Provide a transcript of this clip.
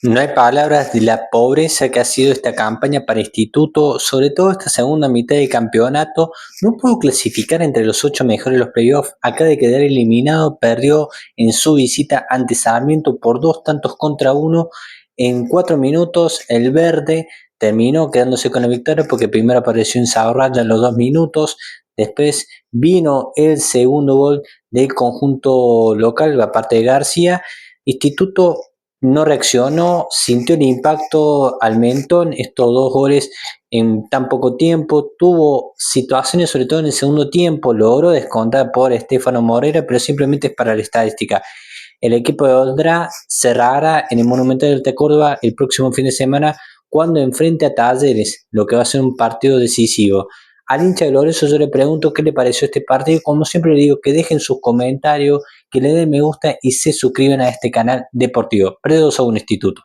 No hay palabras de la pobreza que ha sido esta campaña para Instituto, sobre todo esta segunda mitad del campeonato. No pudo clasificar entre los 8 mejores de los playoffs. Acaba de quedar eliminado, perdió en su visita ante Sarmiento por 2 tantos contra 1. En 4 minutos, el verde terminó quedándose con la victoria porque primero apareció en Zabarraya en los 2 minutos. Después vino el segundo gol del conjunto local, aparte de García. Instituto no reaccionó, sintió el impacto al mentón, estos 2 goles en tan poco tiempo, tuvo situaciones sobre todo en el segundo tiempo, logró descontar por Estefano Morera, pero simplemente es para la estadística. El equipo de Oldra cerrará en el Monumental de Córdoba el próximo fin de semana cuando enfrente a Talleres, lo que va a ser un partido decisivo. Al hincha glorioso yo le pregunto qué le pareció este partido. Como siempre le digo, que dejen sus comentarios, que le den me gusta y se suscriban a este canal deportivo. Predos a un instituto.